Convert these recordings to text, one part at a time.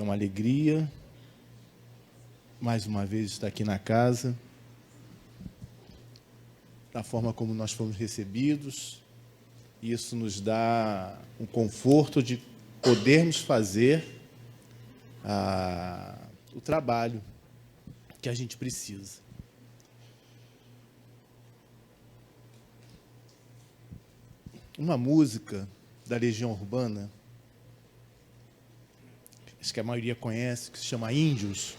uma alegria, mais uma vez, estar aqui na casa, da forma como nós fomos recebidos. Isso nos dá um conforto de podermos fazer o trabalho que a gente precisa. Uma música da Legião Urbana, acho que a maioria conhece, que se chama Índios.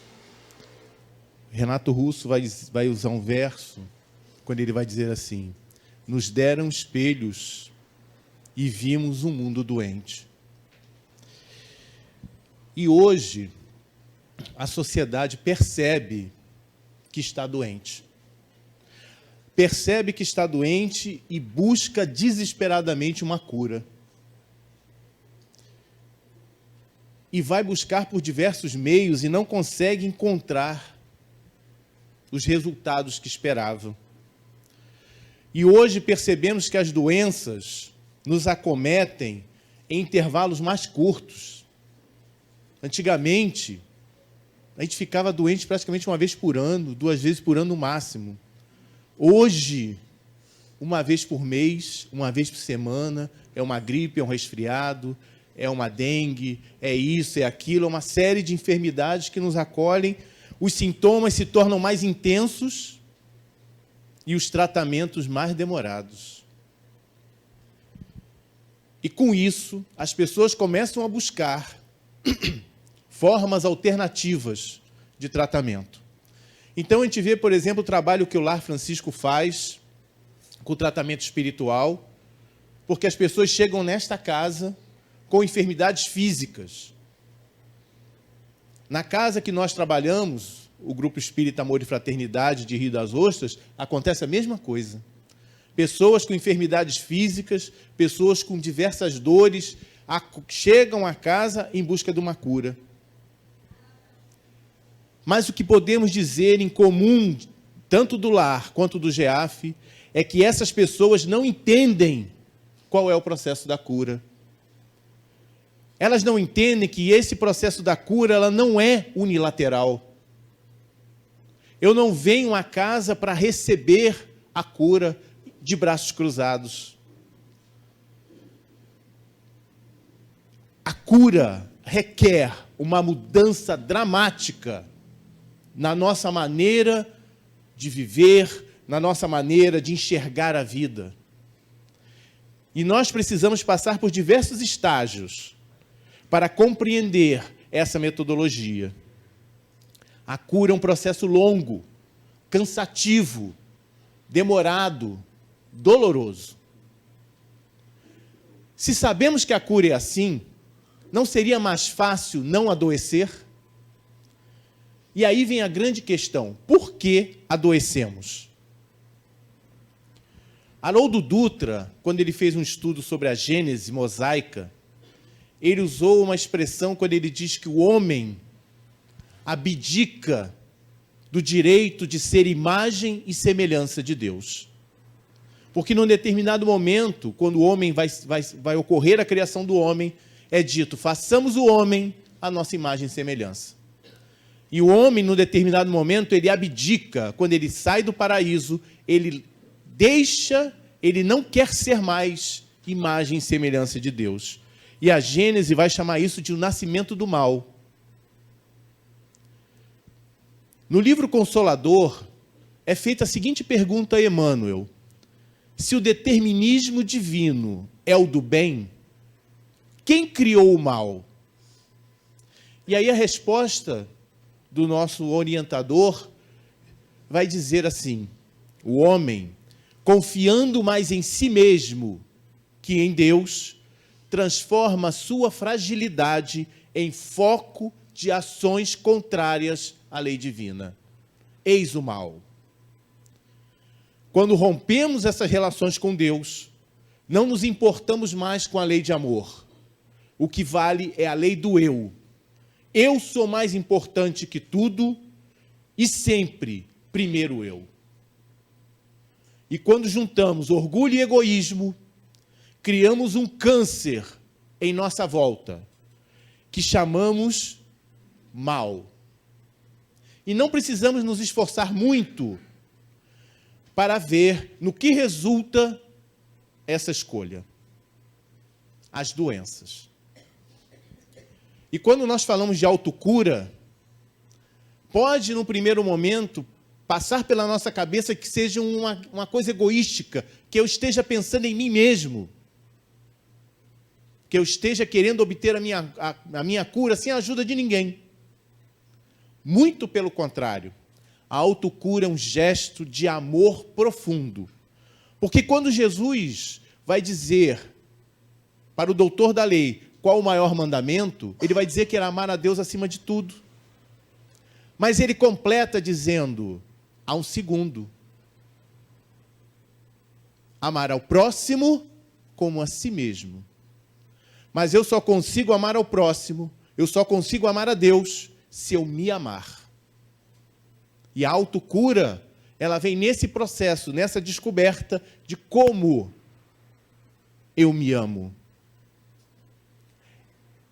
Renato Russo vai usar um verso, quando ele vai dizer assim: nos deram espelhos e vimos um mundo doente. E hoje, a sociedade percebe que está doente. Percebe que está doente e busca desesperadamente uma cura. E vai buscar por diversos meios e não consegue encontrar os resultados que esperava. E hoje percebemos que as doenças nos acometem em intervalos mais curtos. Antigamente, a gente ficava doente praticamente uma vez por ano, 2 vezes por ano no máximo. Hoje, uma vez por mês, uma vez por semana, é uma gripe, é um resfriado, é uma dengue, é isso, é aquilo, é uma série de enfermidades que nos acolhem. Os sintomas se tornam mais intensos e os tratamentos mais demorados. E, com isso, as pessoas começam a buscar formas alternativas de tratamento. Então, a gente vê, por exemplo, o trabalho que o Lar Francisco faz com o tratamento espiritual, porque as pessoas chegam nesta casa com enfermidades físicas. Na casa que nós trabalhamos, o Grupo Espírita Amor e Fraternidade de Rio das Ostras, acontece a mesma coisa. Pessoas com enfermidades físicas, pessoas com diversas dores, chegam à casa em busca de uma cura. Mas o que podemos dizer em comum, tanto do Lar quanto do GEAF, é que essas pessoas não entendem qual é o processo da cura. Elas não entendem que esse processo da cura ela não é unilateral. Eu não venho à casa para receber a cura de braços cruzados. A cura requer uma mudança dramática na nossa maneira de viver, na nossa maneira de enxergar a vida. E nós precisamos passar por diversos estágios para compreender essa metodologia. A cura é um processo longo, cansativo, demorado, doloroso. Se sabemos que a cura é assim, não seria mais fácil não adoecer? E aí vem a grande questão: por que adoecemos? Haroldo Dutra, quando ele fez um estudo sobre a Gênese mosaica, ele usou uma expressão quando ele diz que o homem abdica do direito de ser imagem e semelhança de Deus. Porque num determinado momento, quando o homem vai ocorrer a criação do homem, é dito: façamos o homem a nossa imagem e semelhança. E o homem, num determinado momento, ele abdica. Quando ele sai do paraíso, ele não quer ser mais imagem e semelhança de Deus. E a Gênese vai chamar isso de o nascimento do mal. No livro Consolador, é feita a seguinte pergunta a Emmanuel: se o determinismo divino é o do bem, quem criou o mal? E aí a resposta do nosso orientador vai dizer assim: o homem, confiando mais em si mesmo que em Deus, transforma sua fragilidade em foco de ações contrárias à lei divina. Eis o mal. Quando rompemos essas relações com Deus, não nos importamos mais com a lei de amor. O que vale é a lei do eu. Eu sou mais importante que tudo e sempre primeiro eu. E quando juntamos orgulho e egoísmo, criamos um câncer em nossa volta, que chamamos mal. E não precisamos nos esforçar muito para ver no que resulta essa escolha. As doenças. E quando nós falamos de autocura, pode, no primeiro momento, passar pela nossa cabeça que seja uma coisa egoística, que eu esteja pensando em mim mesmo, que eu esteja querendo obter a minha cura sem a ajuda de ninguém. Muito pelo contrário, a autocura é um gesto de amor profundo. Porque quando Jesus vai dizer para o doutor da lei qual o maior mandamento, ele vai dizer que era amar a Deus acima de tudo. Mas ele completa dizendo, há um segundo: amar ao próximo como a si mesmo. Mas eu só consigo amar ao próximo, eu só consigo amar a Deus se eu me amar. E a autocura, ela vem nesse processo, nessa descoberta de como eu me amo.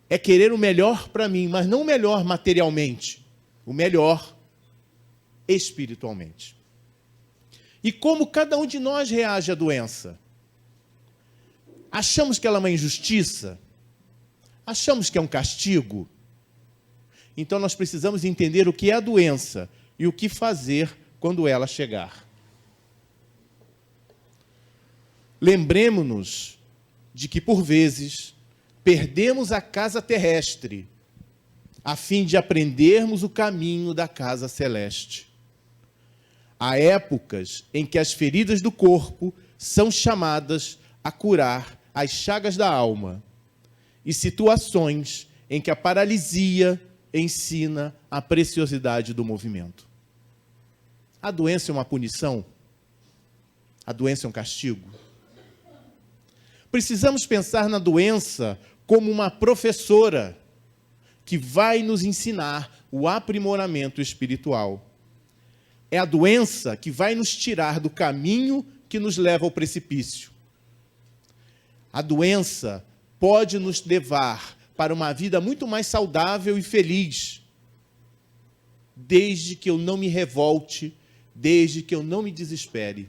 É querer o melhor para mim, mas não o melhor materialmente, o melhor espiritualmente. E como cada um de nós reage à doença? Achamos que ela é uma injustiça? Achamos que é um castigo? Então nós precisamos entender o que é a doença e o que fazer quando ela chegar. Lembremos-nos de que, por vezes, perdemos a casa terrestre a fim de aprendermos o caminho da casa celeste. Há épocas em que as feridas do corpo são chamadas a curar as chagas da alma e situações em que a paralisia ensina a preciosidade do movimento. A doença é uma punição? A doença é um castigo? Precisamos pensar na doença como uma professora que vai nos ensinar o aprimoramento espiritual. É a doença que vai nos tirar do caminho que nos leva ao precipício. A doença pode nos levar para uma vida muito mais saudável e feliz, desde que eu não me revolte, desde que eu não me desespere.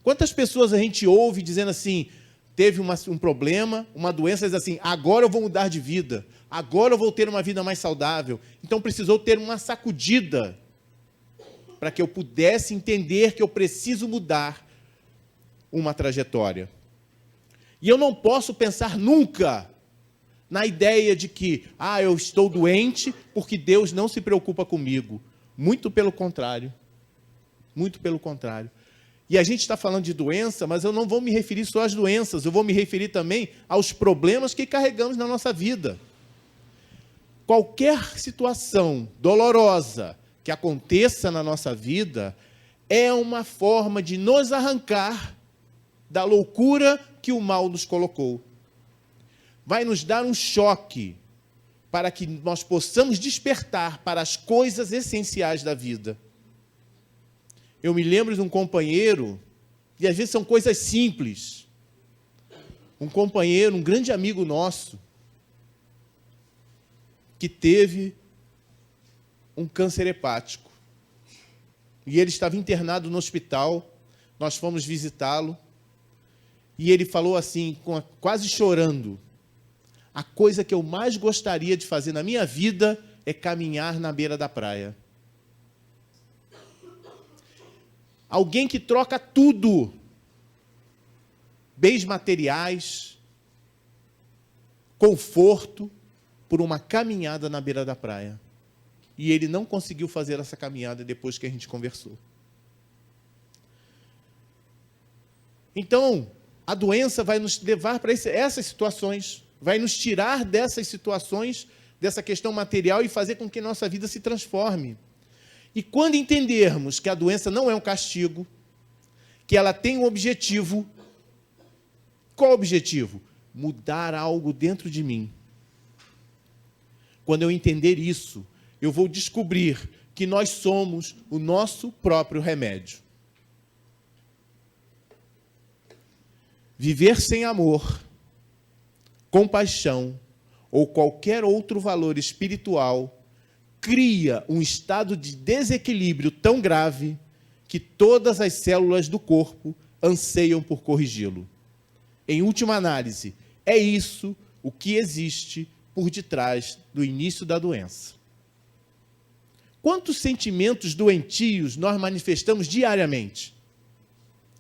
Quantas pessoas a gente ouve dizendo assim, teve um problema, uma doença, diz assim, agora eu vou mudar de vida, agora eu vou ter uma vida mais saudável. Então precisou ter uma sacudida para que eu pudesse entender que eu preciso mudar uma trajetória. E eu não posso pensar nunca na ideia de que, eu estou doente porque Deus não se preocupa comigo. Muito pelo contrário. Muito pelo contrário. E a gente está falando de doença, mas eu não vou me referir só às doenças, eu vou me referir também aos problemas que carregamos na nossa vida. Qualquer situação dolorosa que aconteça na nossa vida é uma forma de nos arrancar da loucura que o mal nos colocou. Vai nos dar um choque para que nós possamos despertar para as coisas essenciais da vida. Eu me lembro de um companheiro, e às vezes são coisas simples. Um companheiro, um grande amigo nosso, que teve um câncer hepático. E ele estava internado no hospital, nós fomos visitá-lo, e ele falou assim, quase chorando, a coisa que eu mais gostaria de fazer na minha vida é caminhar na beira da praia. Alguém que troca tudo, bens materiais, conforto, por uma caminhada na beira da praia. E ele não conseguiu fazer essa caminhada depois que a gente conversou. Então, a doença vai nos levar para essas situações, vai nos tirar dessas situações, dessa questão material e fazer com que nossa vida se transforme. E quando entendermos que a doença não é um castigo, que ela tem um objetivo, qual o objetivo? Mudar algo dentro de mim. Quando eu entender isso, eu vou descobrir que nós somos o nosso próprio remédio. Viver sem amor, compaixão ou qualquer outro valor espiritual cria um estado de desequilíbrio tão grave que todas as células do corpo anseiam por corrigi-lo. Em última análise, é isso o que existe por detrás do início da doença. Quantos sentimentos doentios nós manifestamos diariamente?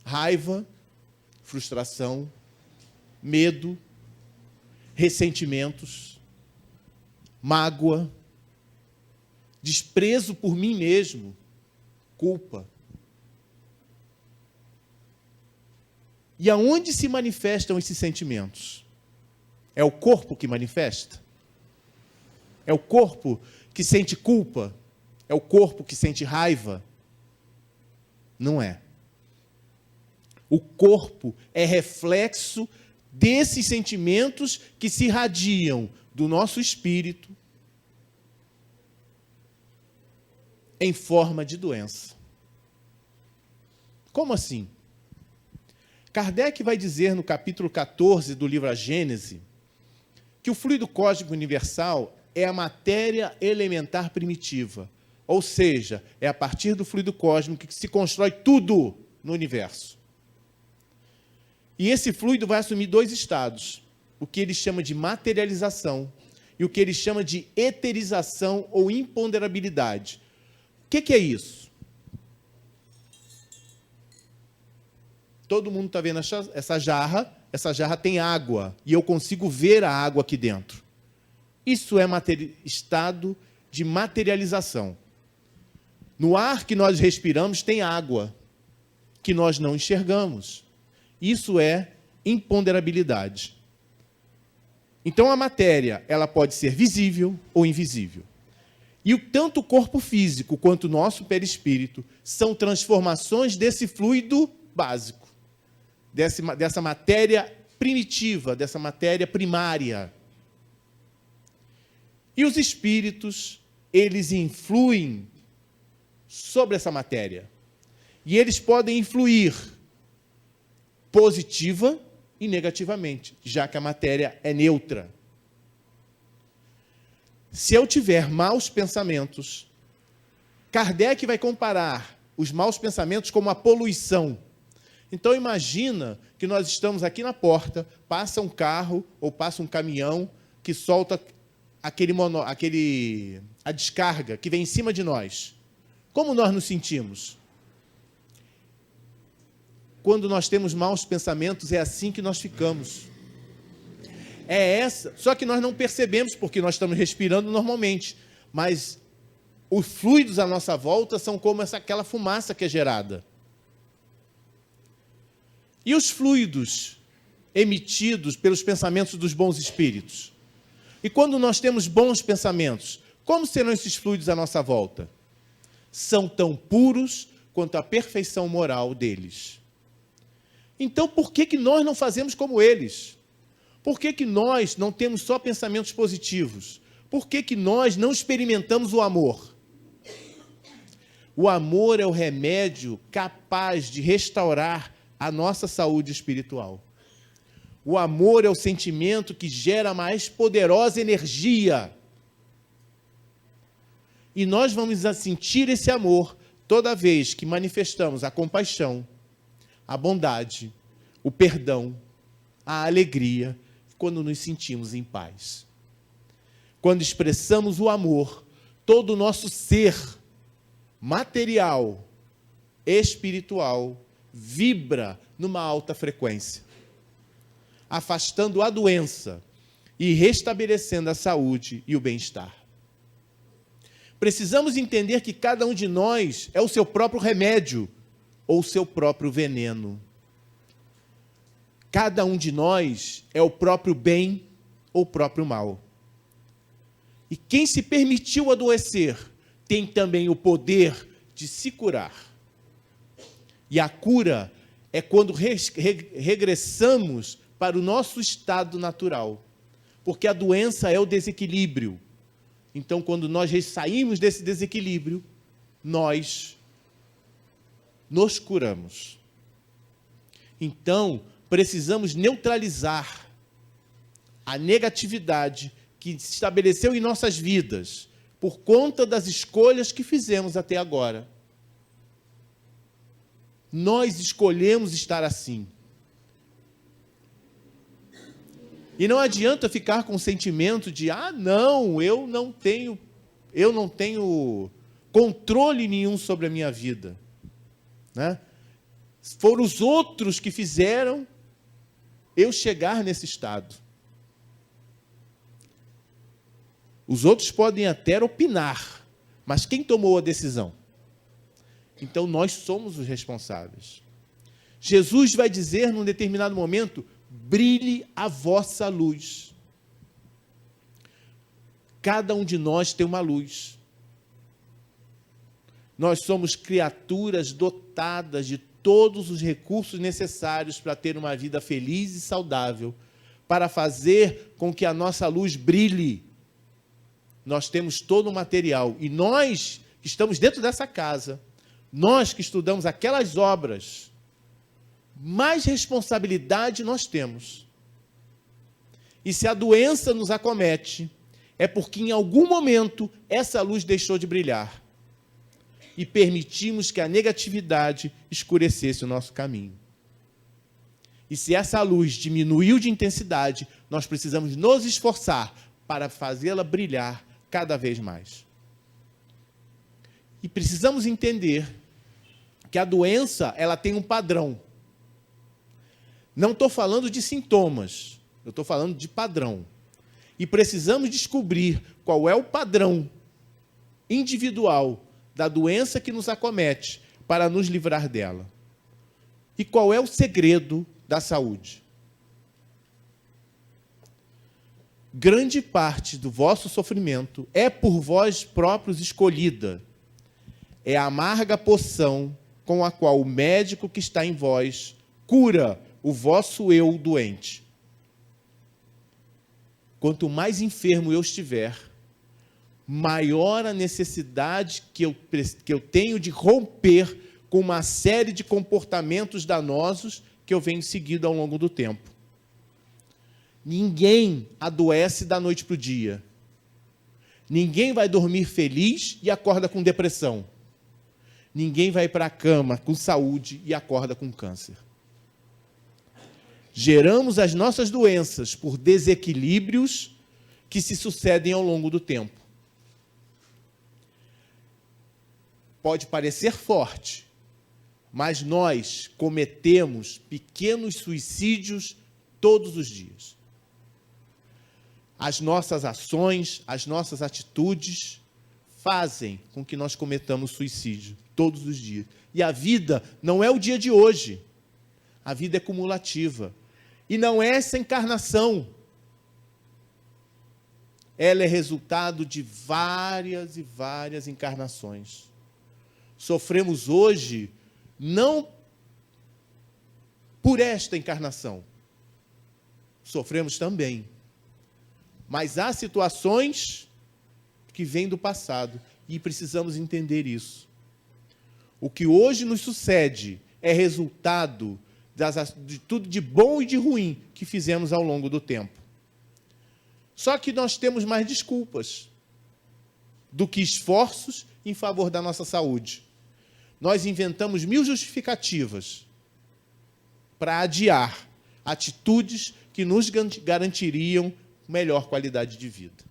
Raiva, frustração, medo, ressentimentos, mágoa, desprezo por mim mesmo, culpa. E aonde se manifestam esses sentimentos? É o corpo que manifesta? É o corpo que sente culpa? É o corpo que sente raiva? Não é. O corpo é reflexo desses sentimentos que se irradiam do nosso espírito em forma de doença. Como assim? Kardec vai dizer no capítulo 14 do livro A Gênese que o fluido cósmico universal é a matéria elementar primitiva, ou seja, é a partir do fluido cósmico que se constrói tudo no universo. E esse fluido vai assumir dois estados, o que ele chama de materialização e o que ele chama de eterização ou imponderabilidade. O que é isso? Todo mundo está vendo essa jarra tem água, e eu consigo ver a água aqui dentro. Isso é estado de materialização. No ar que nós respiramos tem água, que nós não enxergamos. Isso é imponderabilidade. Então a matéria, ela pode ser visível ou invisível. E tanto o corpo físico quanto o nosso perispírito são transformações desse fluido básico, dessa matéria primitiva, dessa matéria primária. E os espíritos, eles influem sobre essa matéria. E eles podem influir positiva e negativamente, já que a matéria é neutra. Se eu tiver maus pensamentos, Kardec vai comparar os maus pensamentos como a poluição. Então imagina que nós estamos aqui na porta, passa um carro ou passa um caminhão que solta a descarga que vem em cima de nós. Como nós nos sentimos? Quando nós temos maus pensamentos, é assim que nós ficamos. Só que nós não percebemos porque nós estamos respirando normalmente, mas os fluidos à nossa volta são como aquela fumaça que é gerada. E os fluidos emitidos pelos pensamentos dos bons espíritos? E quando nós temos bons pensamentos, como serão esses fluidos à nossa volta? São tão puros quanto a perfeição moral deles. Então, por que nós não fazemos como eles? Por que nós não temos só pensamentos positivos? Por que nós não experimentamos o amor? O amor é o remédio capaz de restaurar a nossa saúde espiritual. O amor é o sentimento que gera a mais poderosa energia. E nós vamos sentir esse amor toda vez que manifestamos a compaixão, a bondade, o perdão, a alegria, quando nos sentimos em paz. Quando expressamos o amor, todo o nosso ser material, espiritual, vibra numa alta frequência, afastando a doença e restabelecendo a saúde e o bem-estar. Precisamos entender que cada um de nós é o seu próprio remédio ou o seu próprio veneno. Cada um de nós é o próprio bem ou o próprio mal. E quem se permitiu adoecer tem também o poder de se curar. E a cura é quando regressamos para o nosso estado natural. Porque a doença é o desequilíbrio. Então, quando nós saímos desse desequilíbrio, nós nos curamos. Então, precisamos neutralizar a negatividade que se estabeleceu em nossas vidas por conta das escolhas que fizemos até agora. Nós escolhemos estar assim. E não adianta ficar com o sentimento de, não, eu não tenho controle nenhum sobre a minha vida. Né? Foram os outros que fizeram eu chegar nesse estado. Os outros podem até opinar, mas quem tomou a decisão? Então nós somos os responsáveis. Jesus vai dizer num determinado momento: brilhe a vossa luz. Cada um de nós tem uma luz. Nós somos criaturas dotadas de todos os recursos necessários para ter uma vida feliz e saudável, para fazer com que a nossa luz brilhe. Nós temos todo o material. E nós que estamos dentro dessa casa, nós que estudamos aquelas obras, mais responsabilidade nós temos. E se a doença nos acomete, é porque em algum momento essa luz deixou de brilhar e permitimos que a negatividade escurecesse o nosso caminho. E se essa luz diminuiu de intensidade, nós precisamos nos esforçar para fazê-la brilhar cada vez mais. E precisamos entender que a doença, ela tem um padrão. Não estou falando de sintomas, eu estou falando de padrão. E precisamos descobrir qual é o padrão individual da doença que nos acomete para nos livrar dela. E qual é o segredo da saúde? Grande parte do vosso sofrimento é por vós próprios escolhida. É a amarga poção com a qual o médico que está em vós cura o vosso eu doente. Quanto mais enfermo eu estiver, maior a necessidade que eu tenho de romper com uma série de comportamentos danosos que eu venho seguindo ao longo do tempo. Ninguém adoece da noite para o dia. Ninguém vai dormir feliz e acorda com depressão. Ninguém vai para a cama com saúde e acorda com câncer. Geramos as nossas doenças por desequilíbrios que se sucedem ao longo do tempo. Pode parecer forte, mas nós cometemos pequenos suicídios todos os dias. As nossas ações, as nossas atitudes fazem com que nós cometamos suicídio todos os dias. E a vida não é o dia de hoje. A vida é cumulativa. E não é essa encarnação. Ela é resultado de várias e várias encarnações. Sofremos hoje não por esta encarnação. Sofremos também. Mas há situações que vêm do passado e precisamos entender isso. O que hoje nos sucede é resultado de tudo de bom e de ruim que fizemos ao longo do tempo. Só que nós temos mais desculpas do que esforços em favor da nossa saúde. Nós inventamos 1000 justificativas para adiar atitudes que nos garantiriam melhor qualidade de vida.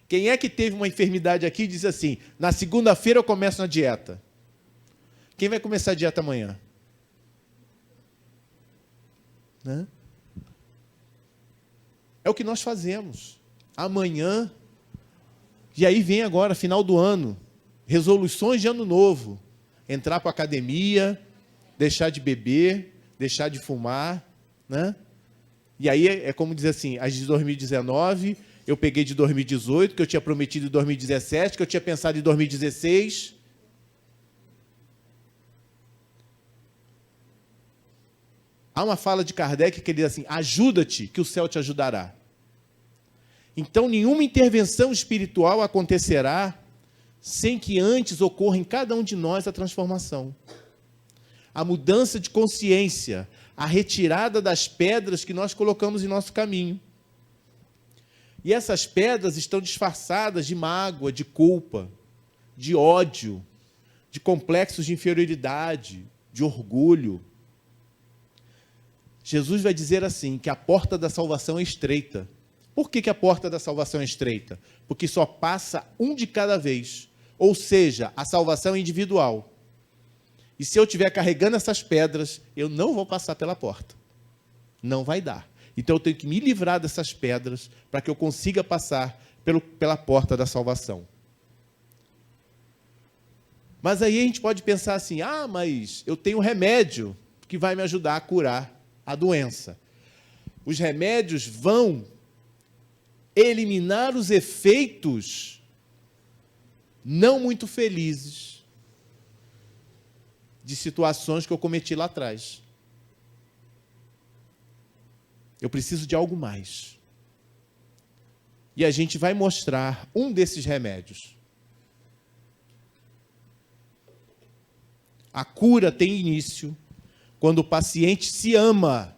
Quem é que teve uma enfermidade aqui e diz assim: na segunda-feira eu começo na dieta? Quem vai começar a dieta amanhã? Né? É o que nós fazemos. Amanhã, e aí vem agora, final do ano, resoluções de ano novo. Entrar para a academia, deixar de beber, deixar de fumar, né? E aí é como dizer assim, as de 2019, eu peguei de 2018, que eu tinha prometido em 2017, que eu tinha pensado em 2016. Há uma fala de Kardec que ele diz assim: ajuda-te, que o céu te ajudará. Então, nenhuma intervenção espiritual acontecerá sem que antes ocorra em cada um de nós a transformação. A mudança de consciência, a retirada das pedras que nós colocamos em nosso caminho. E essas pedras estão disfarçadas de mágoa, de culpa, de ódio, de complexos de inferioridade, de orgulho. Jesus vai dizer assim, que a porta da salvação é estreita. Por que a porta da salvação é estreita? Porque só passa um de cada vez. Ou seja, a salvação é individual. E se eu estiver carregando essas pedras, eu não vou passar pela porta. Não vai dar. Então eu tenho que me livrar dessas pedras para que eu consiga passar pela porta da salvação. Mas aí a gente pode pensar assim, mas eu tenho remédio que vai me ajudar a curar a doença. Os remédios vão eliminar os efeitos não muito felizes de situações que eu cometi lá atrás. Eu preciso de algo mais. E a gente vai mostrar um desses remédios. A cura tem início quando o paciente se ama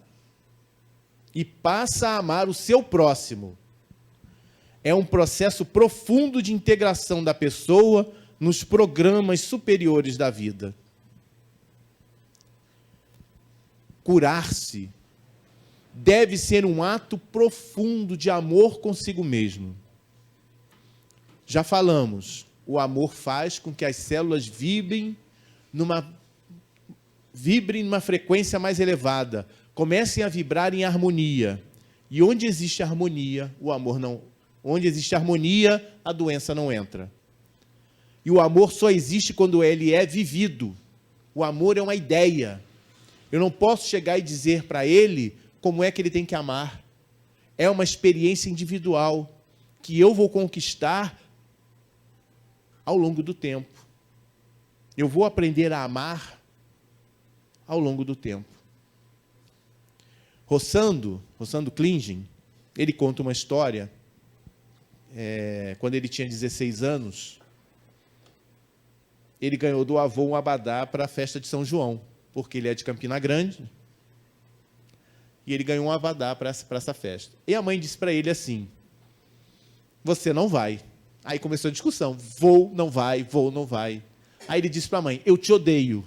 e passa a amar o seu próximo. É um processo profundo de integração da pessoa nos programas superiores da vida. Curar-se deve ser um ato profundo de amor consigo mesmo. Já falamos, o amor faz com que as células vibrem numa frequência mais elevada, comecem a vibrar em harmonia. E onde existe harmonia, o amor não. Onde existe harmonia, a doença não entra. E o amor só existe quando ele é vivido. O amor é uma ideia. Eu não posso chegar e dizer para ele como é que ele tem que amar. É uma experiência individual que eu vou conquistar ao longo do tempo. Eu vou aprender a amar ao longo do tempo. Rossando Klingen, ele conta uma história, quando ele tinha 16 anos, ele ganhou do avô um abadá para a festa de São João, porque ele é de Campina Grande, e ele ganhou um abadá para essa festa. E a mãe disse para ele assim, você não vai. Aí começou a discussão, vou, não vai. Aí ele disse para a mãe, eu te odeio.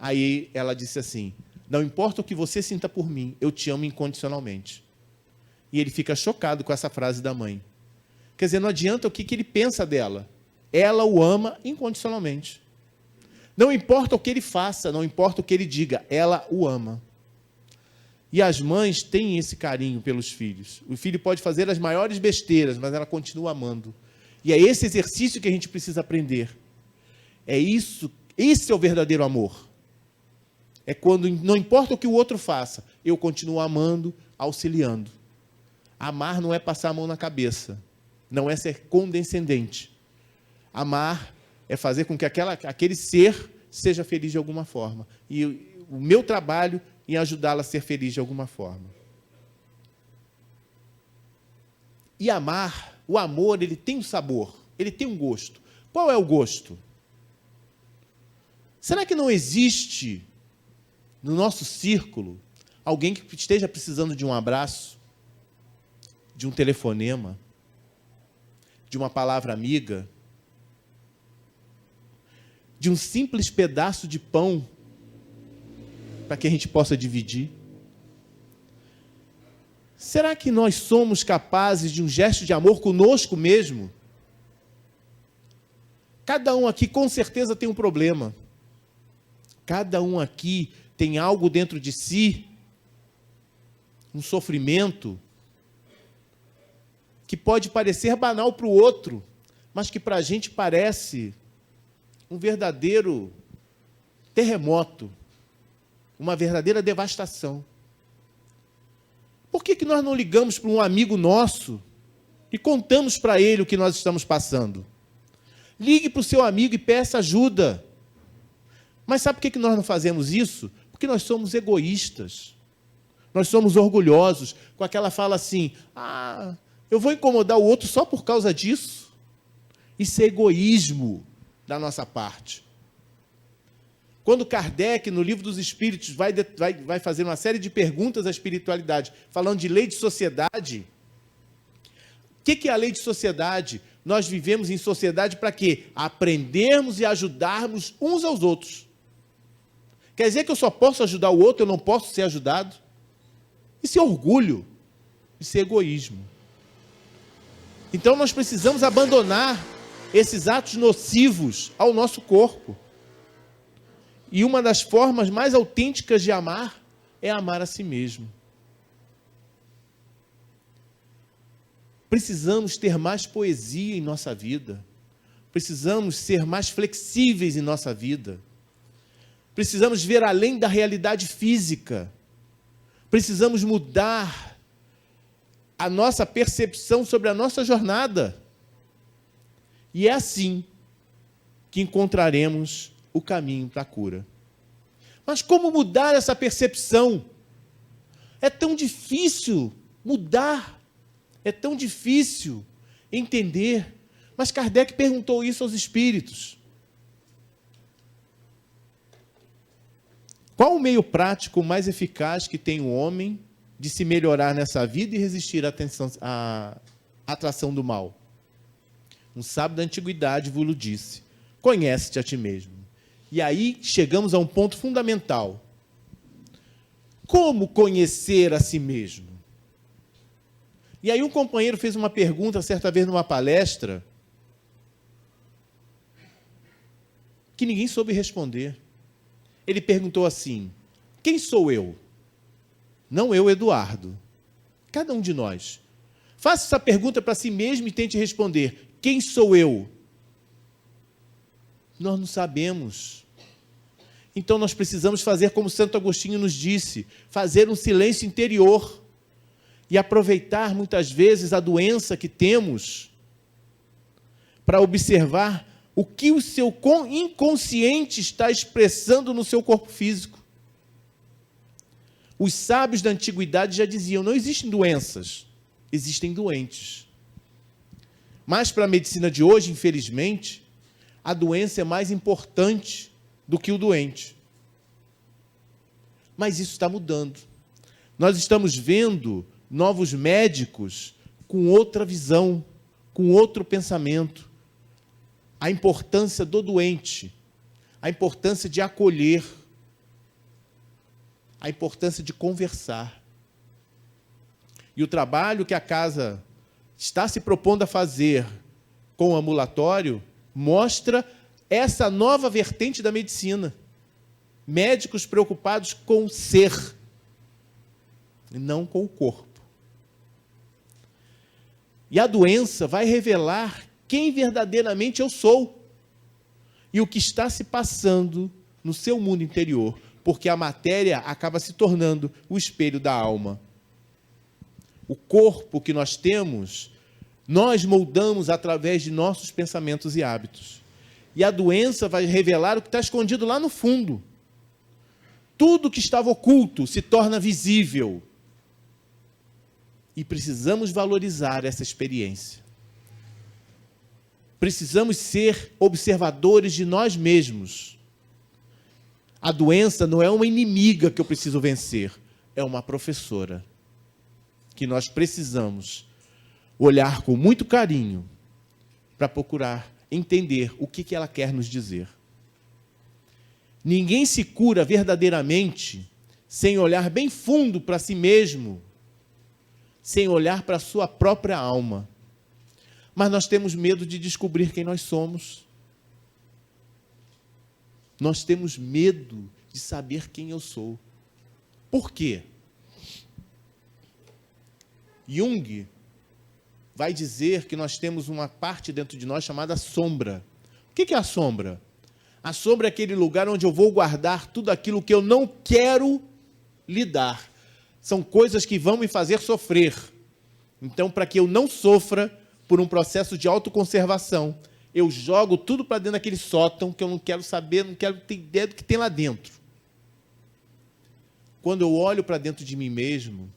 Aí ela disse assim, não importa o que você sinta por mim, eu te amo incondicionalmente. E ele fica chocado com essa frase da mãe. Quer dizer, não adianta o que ele pensa dela. Ela o ama incondicionalmente. Não importa o que ele faça, não importa o que ele diga, ela o ama. E as mães têm esse carinho pelos filhos. O filho pode fazer as maiores besteiras, mas ela continua amando. E é esse exercício que a gente precisa aprender. É isso, esse é o verdadeiro amor. É quando, não importa o que o outro faça, eu continuo amando, auxiliando. Amar não é passar a mão na cabeça, não é ser condescendente. Amar é fazer com que aquele ser seja feliz de alguma forma. E o meu trabalho em ajudá-la a ser feliz de alguma forma. E amar, o amor, ele tem um sabor, ele tem um gosto. Qual é o gosto? Será que não existe no nosso círculo alguém que esteja precisando de um abraço, de um telefonema, de uma palavra amiga, de um simples pedaço de pão para que a gente possa dividir? Será que nós somos capazes de um gesto de amor conosco mesmo? Cada um aqui com certeza tem um problema. Cada um aqui tem algo dentro de si, um sofrimento, que pode parecer banal para o outro, mas que para a gente parece um verdadeiro terremoto, uma verdadeira devastação. Por que nós não ligamos para um amigo nosso e contamos para ele o que nós estamos passando? Ligue para o seu amigo e peça ajuda. Mas sabe por que nós não fazemos isso? Porque nós somos egoístas. Nós somos orgulhosos, com aquela fala assim, eu vou incomodar o outro só por causa disso? Isso é egoísmo da nossa parte. Quando Kardec, no Livro dos Espíritos, vai fazer uma série de perguntas à espiritualidade, falando de lei de sociedade, que é a lei de sociedade? Nós vivemos em sociedade para quê? Aprendermos e ajudarmos uns aos outros. Quer dizer que eu só posso ajudar o outro, eu não posso ser ajudado? Isso é orgulho, isso é egoísmo. Então nós precisamos abandonar esses atos nocivos ao nosso corpo. E uma das formas mais autênticas de amar é amar a si mesmo. Precisamos ter mais poesia em nossa vida. Precisamos ser mais flexíveis em nossa vida. Precisamos ver além da realidade física. Precisamos mudar a nossa percepção sobre a nossa jornada. E é assim que encontraremos o caminho para a cura. Mas como mudar essa percepção? É tão difícil mudar. É tão difícil entender. Mas Kardec perguntou isso aos espíritos. Qual o meio prático mais eficaz que tem o homem de se melhorar nessa vida e resistir à atração do mal? Um sábio da antiguidade vos disse: conhece-te a ti mesmo. E aí chegamos a um ponto fundamental. Como conhecer a si mesmo? E aí um companheiro fez uma pergunta certa vez numa palestra que ninguém soube responder. Ele perguntou assim: quem sou eu? Não eu, Eduardo. Cada um de nós. Faça essa pergunta para si mesmo e tente responder: quem sou eu? Nós não sabemos. Então nós precisamos fazer como Santo Agostinho nos disse, fazer um silêncio interior e aproveitar muitas vezes a doença que temos para observar o que o seu inconsciente está expressando no seu corpo físico. Os sábios da antiguidade já diziam: não existem doenças, existem doentes. Mas para a medicina de hoje, infelizmente, a doença é mais importante do que o doente. Mas isso está mudando. Nós estamos vendo novos médicos com outra visão, com outro pensamento. A importância do doente, a importância de acolher, a importância de conversar. E o trabalho que a casa está se propondo a fazer com o ambulatório mostra essa nova vertente da medicina. Médicos preocupados com o ser, e não com o corpo. E a doença vai revelar quem verdadeiramente eu sou e o que está se passando no seu mundo interior, porque a matéria acaba se tornando o espelho da alma. O corpo que nós temos, nós moldamos através de nossos pensamentos e hábitos. E a doença vai revelar o que está escondido lá no fundo. Tudo que estava oculto se torna visível. E precisamos valorizar essa experiência. Precisamos ser observadores de nós mesmos. A doença não é uma inimiga que eu preciso vencer, é uma professora que nós precisamos olhar com muito carinho para procurar entender o que ela quer nos dizer. Ninguém se cura verdadeiramente sem olhar bem fundo para si mesmo, sem olhar para a sua própria alma. Mas nós temos medo de descobrir quem nós somos. Nós temos medo de saber quem eu sou. Por quê? Jung vai dizer que nós temos uma parte dentro de nós chamada sombra. O que é a sombra? A sombra é aquele lugar onde eu vou guardar tudo aquilo que eu não quero lidar. São coisas que vão me fazer sofrer. Então, para que eu não sofra por um processo de autoconservação, eu jogo tudo para dentro daquele sótão que eu não quero saber, não quero ter ideia do que tem lá dentro. Quando eu olho para dentro de mim mesmo,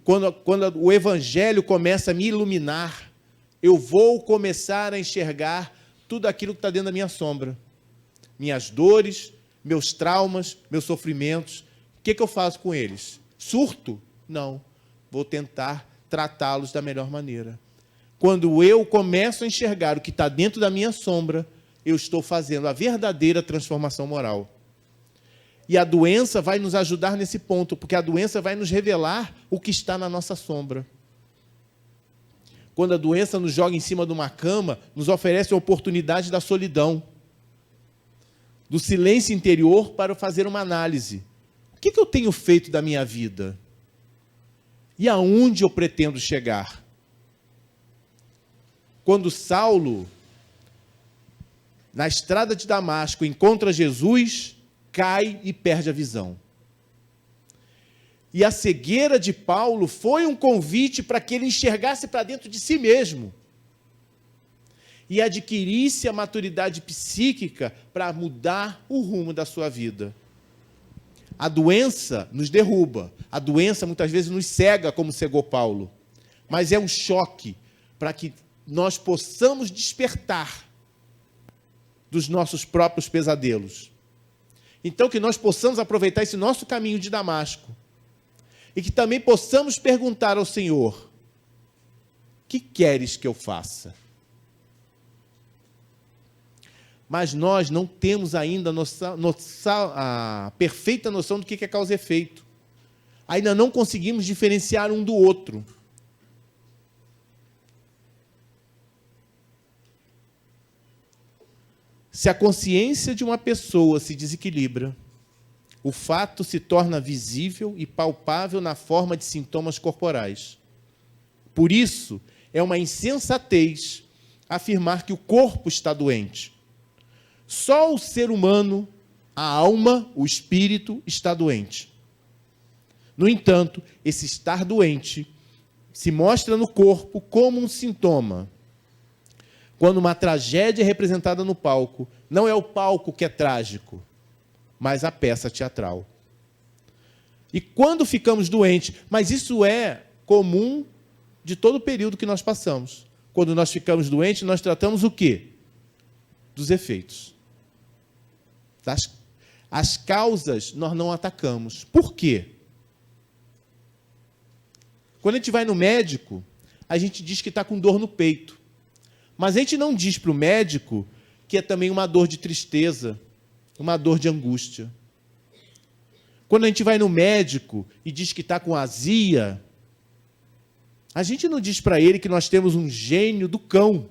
quando o Evangelho começa a me iluminar, eu vou começar a enxergar tudo aquilo que está dentro da minha sombra. Minhas dores, meus traumas, meus sofrimentos. O que eu faço com eles? Surto? Não. Vou tentar tratá-los da melhor maneira. Quando eu começo a enxergar o que está dentro da minha sombra, eu estou fazendo a verdadeira transformação moral. E a doença vai nos ajudar nesse ponto, porque a doença vai nos revelar o que está na nossa sombra. Quando a doença nos joga em cima de uma cama, nos oferece a oportunidade da solidão, do silêncio interior para fazer uma análise. O que eu tenho feito da minha vida? E aonde eu pretendo chegar? Quando Saulo, na estrada de Damasco, encontra Jesus, cai e perde a visão. E a cegueira de Paulo foi um convite para que ele enxergasse para dentro de si mesmo e adquirisse a maturidade psíquica para mudar o rumo da sua vida. A doença nos derruba, a doença muitas vezes nos cega, como cegou Paulo, mas é um choque para que nós possamos despertar dos nossos próprios pesadelos. Então, que nós possamos aproveitar esse nosso caminho de Damasco e que também possamos perguntar ao Senhor: o que queres que eu faça? Mas nós não temos ainda a perfeita noção do que é causa e efeito. Ainda não conseguimos diferenciar um do outro. Se a consciência de uma pessoa se desequilibra, o fato se torna visível e palpável na forma de sintomas corporais. Por isso, é uma insensatez afirmar que o corpo está doente. Só o ser humano, a alma, o espírito, está doente. No entanto, esse estar doente se mostra no corpo como um sintoma. Quando uma tragédia é representada no palco, não é o palco que é trágico, mas a peça teatral. E quando ficamos doentes, mas isso é comum de todo o período que nós passamos. Quando nós ficamos doentes, nós tratamos o quê? Dos efeitos. As causas nós não atacamos. Por quê? Quando a gente vai no médico, a gente diz que está com dor no peito. Mas a gente não diz para o médico que é também uma dor de tristeza, uma dor de angústia. Quando a gente vai no médico e diz que está com azia, a gente não diz para ele que nós temos um gênio do cão,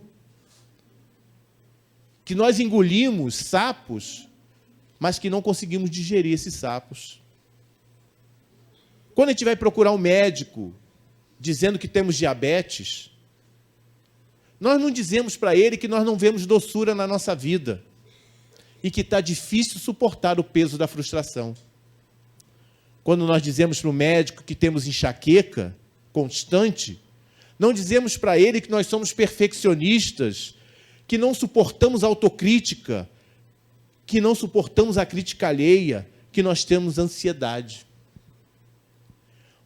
que nós engolimos sapos, mas que não conseguimos digerir esses sapos. Quando a gente vai procurar um médico dizendo que temos diabetes, nós não dizemos para ele que nós não vemos doçura na nossa vida e que está difícil suportar o peso da frustração. Quando nós dizemos para o médico que temos enxaqueca constante, não dizemos para ele que nós somos perfeccionistas, que não suportamos a autocrítica, que não suportamos a crítica alheia, que nós temos ansiedade.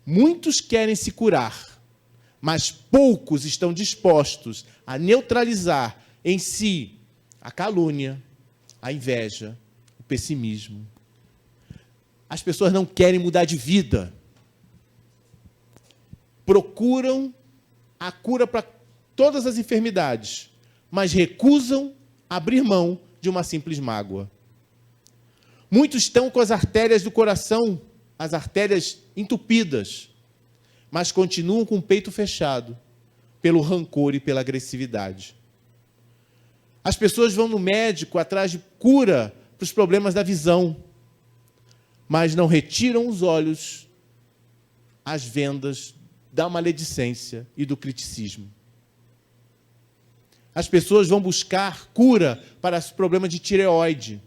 Muitos querem se curar, mas poucos estão dispostos a neutralizar em si a calúnia, a inveja, o pessimismo. As pessoas não querem mudar de vida. Procuram a cura para todas as enfermidades, mas recusam abrir mão de uma simples mágoa. Muitos estão com as artérias do coração, as artérias entupidas, mas continuam com o peito fechado pelo rancor e pela agressividade. As pessoas vão no médico atrás de cura para os problemas da visão, mas não retiram os olhos, as vendas da maledicência e do criticismo. As pessoas vão buscar cura para os problemas de tireoide,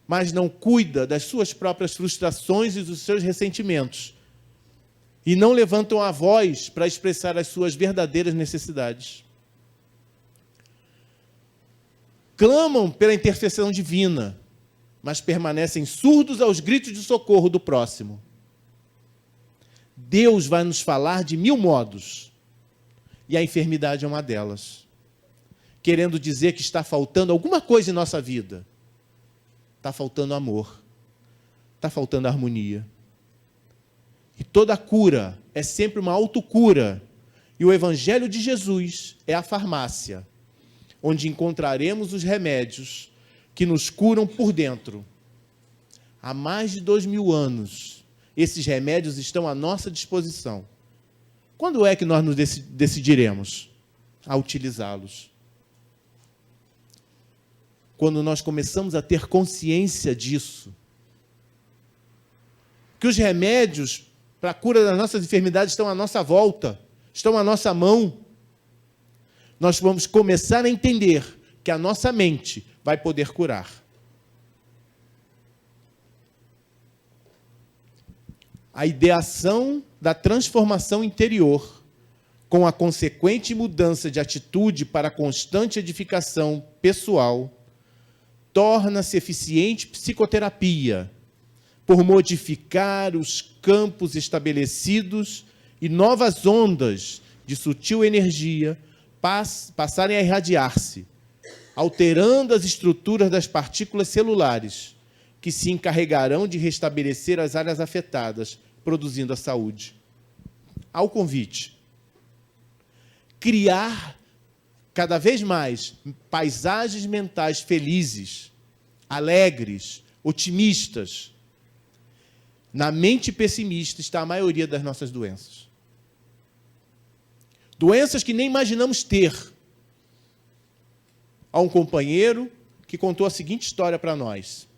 mas não cuida das suas próprias frustrações e dos seus ressentimentos, e não levantam a voz para expressar as suas verdadeiras necessidades. Clamam pela intercessão divina, mas permanecem surdos aos gritos de socorro do próximo. Deus vai nos falar de 1000 modos, e a enfermidade é uma delas, querendo dizer que está faltando alguma coisa em nossa vida. Está faltando amor, está faltando harmonia. E toda cura é sempre uma autocura E o Evangelho de Jesus é a farmácia, onde encontraremos os remédios que nos curam por dentro. Há mais de 2000 anos, esses remédios estão à nossa disposição. Quando é que nós nos decidiremos a utilizá-los? Quando nós começamos a ter consciência disso, que os remédios para a cura das nossas enfermidades estão à nossa volta, estão à nossa mão, nós vamos começar a entender que a nossa mente vai poder curar. A ideação da transformação interior, com a consequente mudança de atitude para a constante edificação pessoal, torna-se eficiente psicoterapia, por modificar os campos estabelecidos e novas ondas de sutil energia passarem a irradiar-se, alterando as estruturas das partículas celulares, que se encarregarão de restabelecer as áreas afetadas, produzindo a saúde. Ao convite. Criar cada vez mais paisagens mentais felizes, alegres, otimistas. Na mente pessimista está a maioria das nossas doenças. Doenças que nem imaginamos ter. Há um companheiro que contou a seguinte história para nós.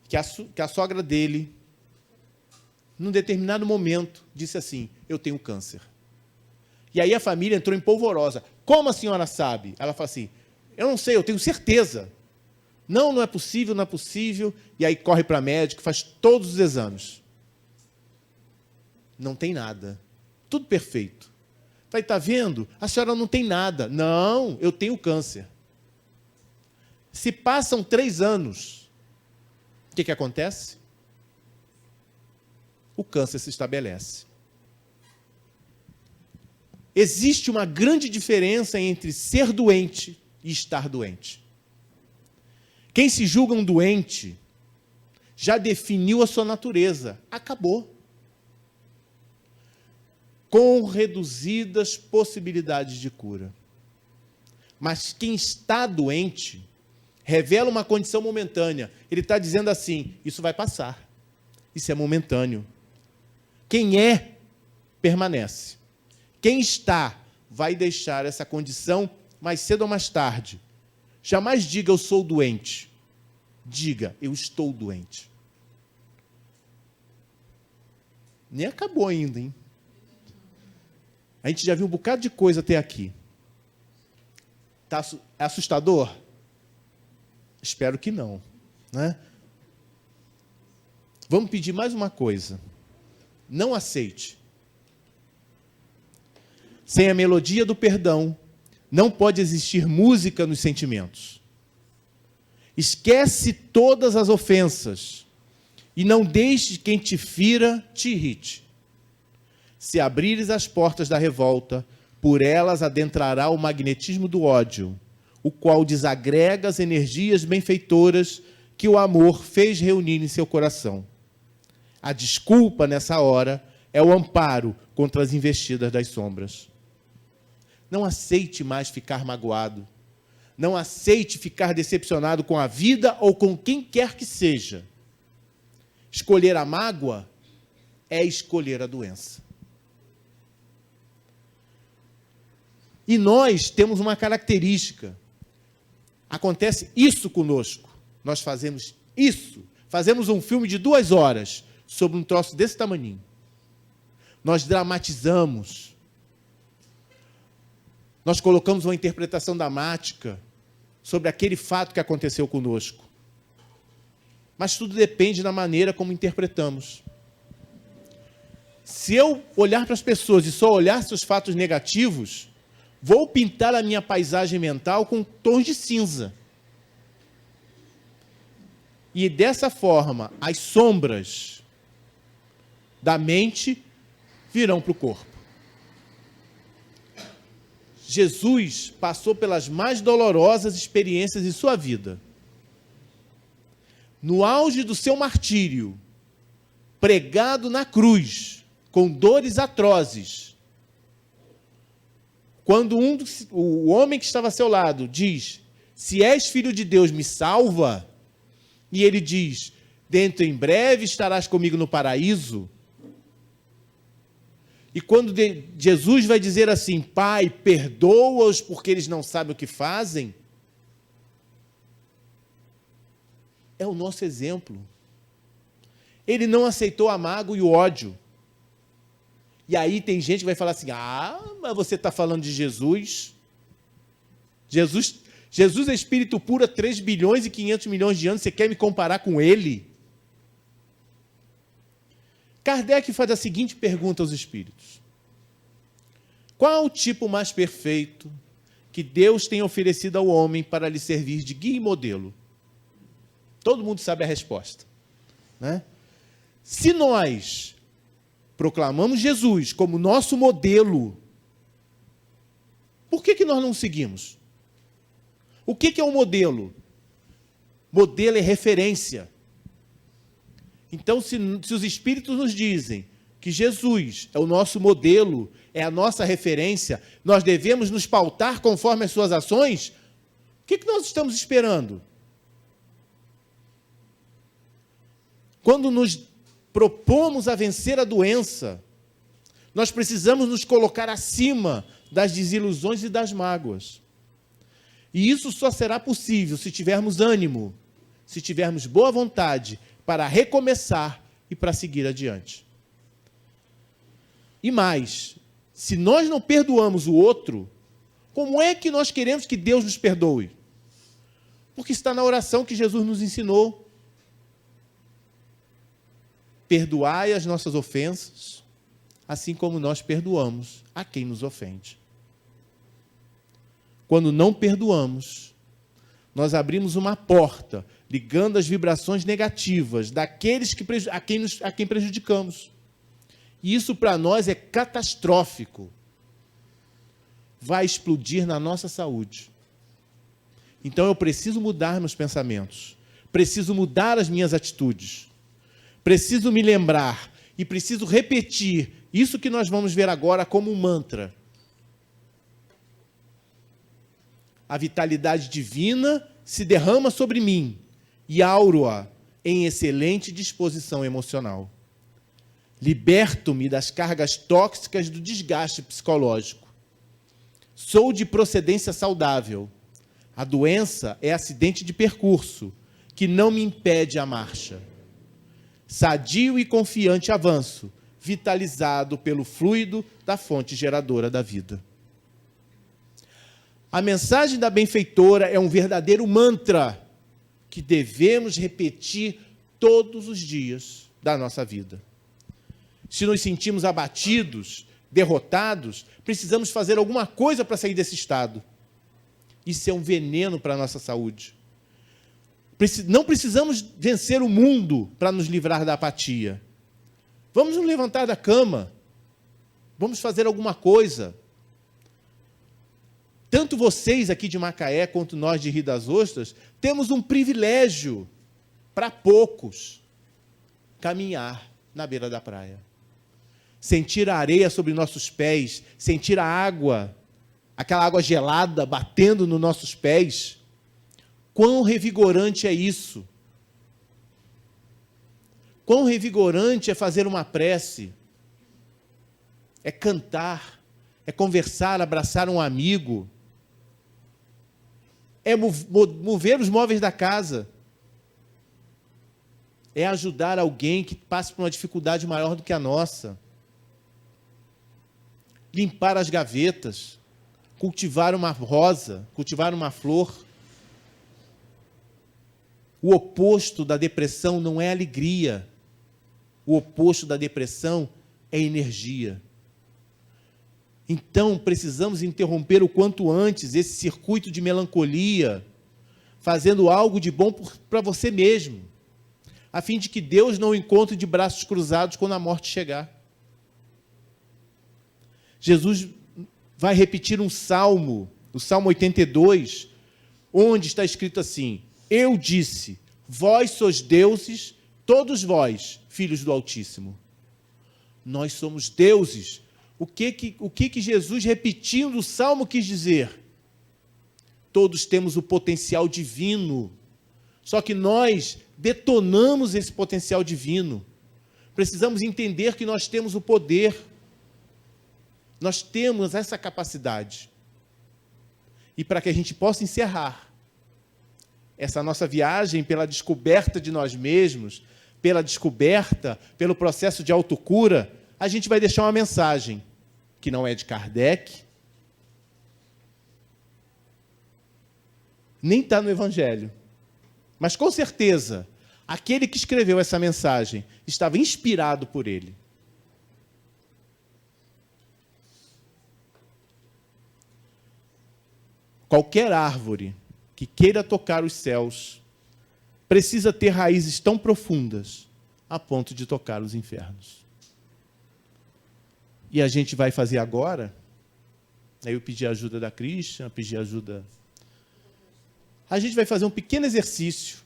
Que a sogra dele, num determinado momento, disse assim: eu tenho câncer. E aí a família entrou em polvorosa. Como a senhora sabe? Ela falou assim: eu não sei, eu tenho certeza. Não, não é possível, não é possível. E aí corre para médico, faz todos os exames. Não tem nada. Tudo perfeito. Está vendo? A senhora não tem nada. Não, eu tenho câncer. Se passam 3 anos, o que acontece? O câncer se estabelece. Existe uma grande diferença entre ser doente e estar doente. Quem se julga um doente já definiu a sua natureza. Acabou. Com reduzidas possibilidades de cura. Mas quem está doente revela uma condição momentânea. Ele está dizendo assim: isso vai passar. Isso é momentâneo. Quem é, permanece. Quem está, vai deixar essa condição mais cedo ou mais tarde. Jamais diga eu sou doente. Diga eu estou doente. Nem acabou ainda, hein? A gente já viu um bocado de coisa até aqui. É assustador? Espero que não, né? Vamos pedir mais uma coisa. Não aceite. Sem a melodia do perdão, não pode existir música nos sentimentos. Esquece todas as ofensas e não deixe quem te fira te irrite. Se abrires as portas da revolta, por elas adentrará o magnetismo do ódio, o qual desagrega as energias benfeitoras que o amor fez reunir em seu coração. A desculpa, nessa hora, é o amparo contra as investidas das sombras. Não aceite mais ficar magoado. Não aceite ficar decepcionado com a vida ou com quem quer que seja. Escolher a mágoa é escolher a doença. E nós temos uma característica. Acontece isso conosco. Nós fazemos isso. Fazemos um filme de 2 horas sobre um troço desse tamaninho. Nós dramatizamos. Nós colocamos uma interpretação dramática sobre aquele fato que aconteceu conosco. Mas tudo depende da maneira como interpretamos. Se eu olhar para as pessoas e só olhar seus fatos negativos, vou pintar a minha paisagem mental com tons de cinza. E dessa forma, as sombras da mente virão para o corpo. Jesus passou pelas mais dolorosas experiências de sua vida. No auge do seu martírio, pregado na cruz, com dores atrozes, Quando o homem que estava a seu lado diz, se és filho de Deus, me salva, e ele diz, dentro em breve estarás comigo no paraíso. E quando Jesus vai dizer assim, Pai, perdoa-os porque eles não sabem o que fazem, é o nosso exemplo. Ele não aceitou a mágoa e o ódio. E aí tem gente que vai falar assim, mas você está falando de Jesus? Jesus é espírito puro há 3 bilhões e 500 milhões de anos, você quer me comparar com ele? Kardec faz a seguinte pergunta aos espíritos. Qual o tipo mais perfeito que Deus tem oferecido ao homem para lhe servir de guia e modelo? Todo mundo sabe a resposta, né? Se nós proclamamos Jesus como nosso modelo, por que nós não o seguimos? O que é um modelo? Modelo é referência. Então, se os Espíritos nos dizem que Jesus é o nosso modelo, é a nossa referência, nós devemos nos pautar conforme as suas ações, o que nós estamos esperando? Quando nos propomos a vencer a doença, nós precisamos nos colocar acima das desilusões e das mágoas. E isso só será possível se tivermos ânimo, se tivermos boa vontade para recomeçar e para seguir adiante. E mais, se nós não perdoamos o outro, como é que nós queremos que Deus nos perdoe? Porque está na oração que Jesus nos ensinou. Perdoai as nossas ofensas, assim como nós perdoamos a quem nos ofende. Quando não perdoamos, nós abrimos uma porta, ligando as vibrações negativas daqueles a quem prejudicamos. E isso para nós é catastrófico. Vai explodir na nossa saúde. Então eu preciso mudar meus pensamentos, preciso mudar as minhas atitudes, preciso me lembrar e preciso repetir isso que nós vamos ver agora como um mantra. A vitalidade divina se derrama sobre mim e auro-a em excelente disposição emocional. Liberto-me das cargas tóxicas do desgaste psicológico. Sou de procedência saudável. A doença é acidente de percurso, que não me impede a marcha. Sadio e confiante avanço, vitalizado pelo fluido da fonte geradora da vida. A mensagem da benfeitora é um verdadeiro mantra que devemos repetir todos os dias da nossa vida. Se nos sentimos abatidos, derrotados, precisamos fazer alguma coisa para sair desse estado. Isso é um veneno para a nossa saúde. Não precisamos vencer o mundo para nos livrar da apatia. Vamos nos levantar da cama. Vamos fazer alguma coisa. Tanto vocês aqui de Macaé, quanto nós de Rio das Ostras, temos um privilégio, para poucos, caminhar na beira da praia. Sentir a areia sobre nossos pés, sentir a água, aquela água gelada batendo nos nossos pés. Quão revigorante é isso? Quão revigorante é fazer uma prece? É cantar, é conversar, abraçar um amigo, é mover os móveis da casa, é ajudar alguém que passe por uma dificuldade maior do que a nossa, limpar as gavetas, cultivar uma rosa, cultivar uma flor. O oposto da depressão não é alegria, o oposto da depressão é energia. Então, precisamos interromper o quanto antes esse circuito de melancolia, fazendo algo de bom para você mesmo, a fim de que Deus não o encontre de braços cruzados quando a morte chegar. Jesus vai repetir um salmo, o Salmo 82, onde está escrito assim: eu disse, vós sois deuses, todos vós, filhos do Altíssimo. Nós somos deuses, O que Jesus, repetindo o Salmo, quis dizer? Todos temos o potencial divino, só que nós detonamos esse potencial divino. Precisamos entender que nós temos o poder, nós temos essa capacidade. E para que a gente possa encerrar essa nossa viagem pela descoberta de nós mesmos, pelo processo de autocura, a gente vai deixar uma mensagem que não é de Kardec, nem está no Evangelho. Mas, com certeza, aquele que escreveu essa mensagem estava inspirado por ele. Qualquer árvore que queira tocar os céus precisa ter raízes tão profundas a ponto de tocar os infernos. E a gente vai fazer agora, aí eu pedi a ajuda da Christian, pedi ajuda... A gente vai fazer um pequeno exercício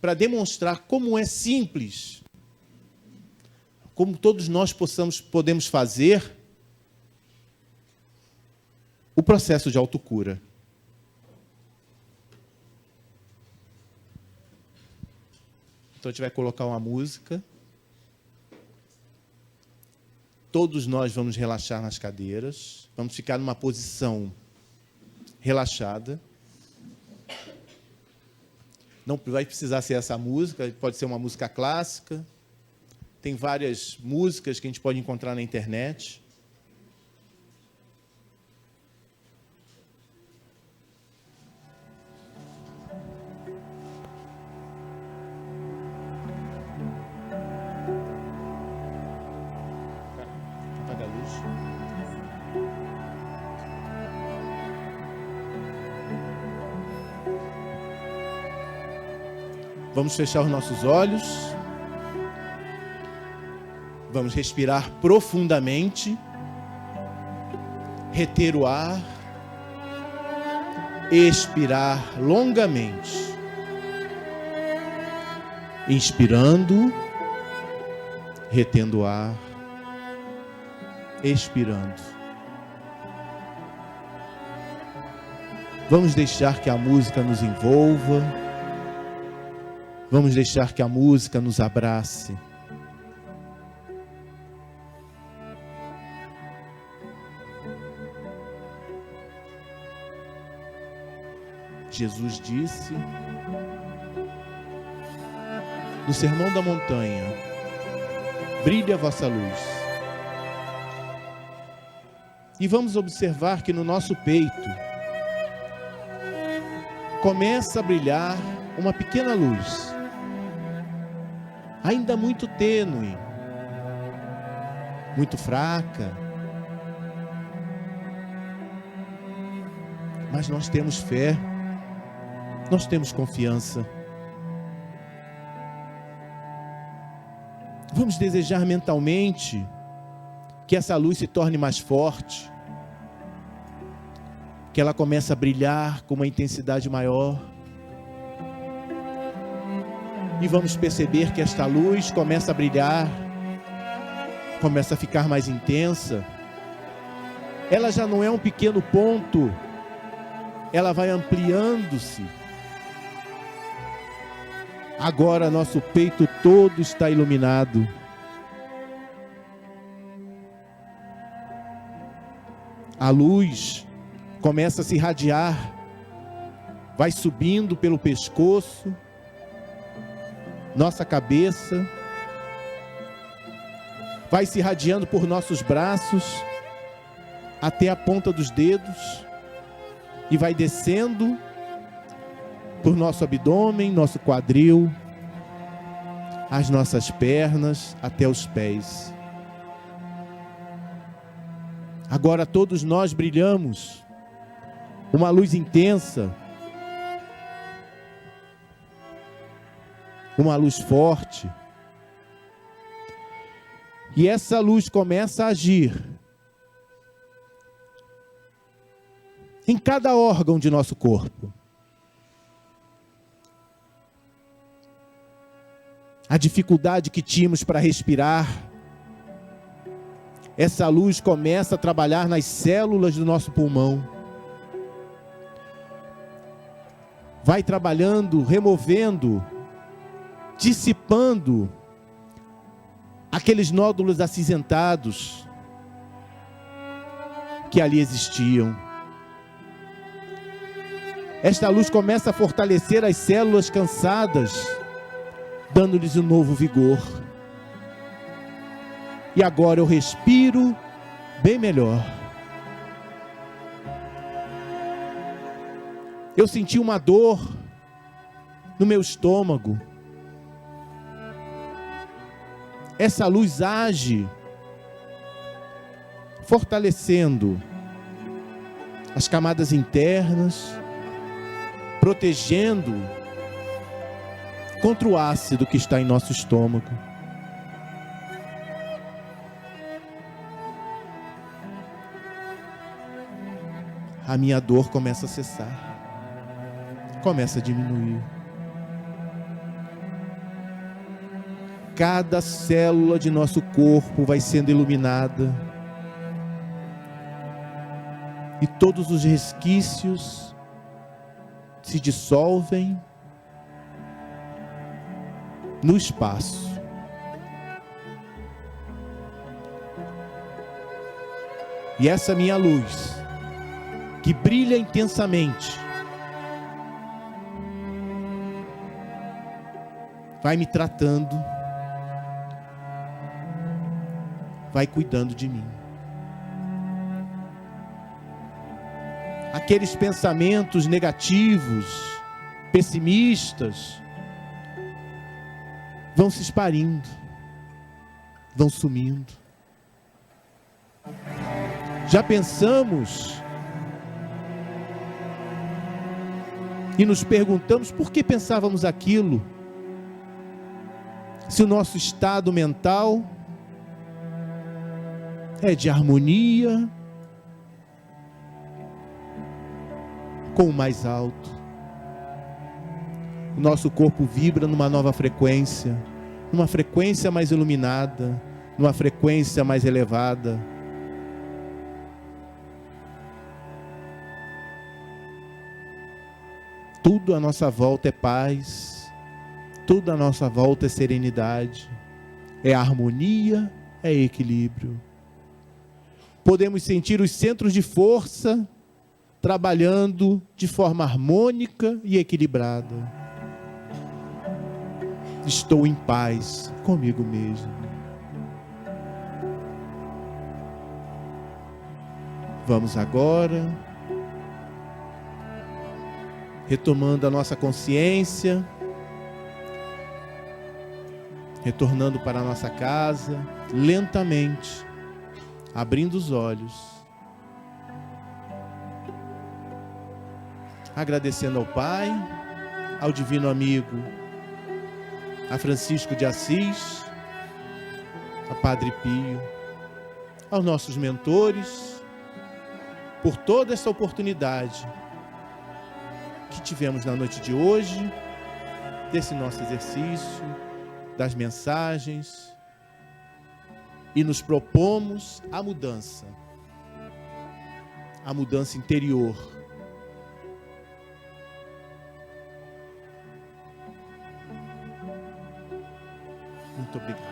para demonstrar como é simples, como todos nós podemos fazer o processo de autocura. Então a gente vai colocar uma música. Todos nós vamos relaxar nas cadeiras, vamos ficar numa posição relaxada. Não vai precisar ser essa música, pode ser uma música clássica. Tem várias músicas que a gente pode encontrar na internet. Apaga a luz. Vamos fechar os nossos olhos. Vamos respirar profundamente. Reter o ar. Expirar longamente. Inspirando. Retendo o ar. Expirando. Vamos deixar que a música nos envolva. Vamos deixar que a música nos abrace. Jesus disse no Sermão da Montanha: brilhe a vossa luz. E vamos observar que no nosso peito começa a brilhar uma pequena luz, ainda muito tênue, muito fraca, mas nós temos fé, nós temos confiança. Vamos desejar mentalmente que essa luz se torne mais forte, que ela comece a brilhar com uma intensidade maior. E vamos perceber que esta luz começa a brilhar, começa a ficar mais intensa. Ela já não é um pequeno ponto, ela vai ampliando-se. Agora nosso peito todo está iluminado. A luz começa a se irradiar, vai subindo pelo pescoço, nossa cabeça, vai se irradiando por nossos braços, até a ponta dos dedos, e vai descendo por nosso abdômen, nosso quadril, as nossas pernas, até os pés. Agora todos nós brilhamos, uma luz intensa, uma luz forte. E essa luz começa a agir em cada órgão de nosso corpo. A dificuldade que tínhamos para respirar essa luz começa a trabalhar nas células do nosso pulmão. Vai trabalhando, removendo, dissipando aqueles nódulos acinzentados que ali existiam. Esta luz começa a fortalecer as células cansadas, dando-lhes um novo vigor. E agora eu respiro bem melhor. Eu senti uma dor no meu estômago. Essa luz age, fortalecendo as camadas internas, protegendo contra o ácido que está em nosso estômago. A minha dor começa a cessar, começa a diminuir. Cada célula de nosso corpo vai sendo iluminada, e todos os resquícios se dissolvem no espaço. E essa minha luz, que brilha intensamente, vai me tratando, vai cuidando de mim. Aqueles pensamentos negativos, pessimistas, vão se espalhando, vão sumindo. Já pensamos e nos perguntamos por que pensávamos aquilo, se o nosso estado mental é de harmonia com o mais alto. O nosso corpo vibra numa nova frequência, numa frequência mais iluminada, numa frequência mais elevada. Tudo à nossa volta é paz, tudo à nossa volta é serenidade, é harmonia, é equilíbrio. Podemos sentir os centros de força trabalhando de forma harmônica e equilibrada. Estou em paz comigo mesmo. Vamos agora, retomando a nossa consciência, retornando para a nossa casa, lentamente, abrindo os olhos, agradecendo ao Pai, ao Divino Amigo, a Francisco de Assis, a Padre Pio, aos nossos mentores, por toda essa oportunidade que tivemos na noite de hoje, desse nosso exercício, das mensagens, e nos propomos a mudança interior. Muito obrigado.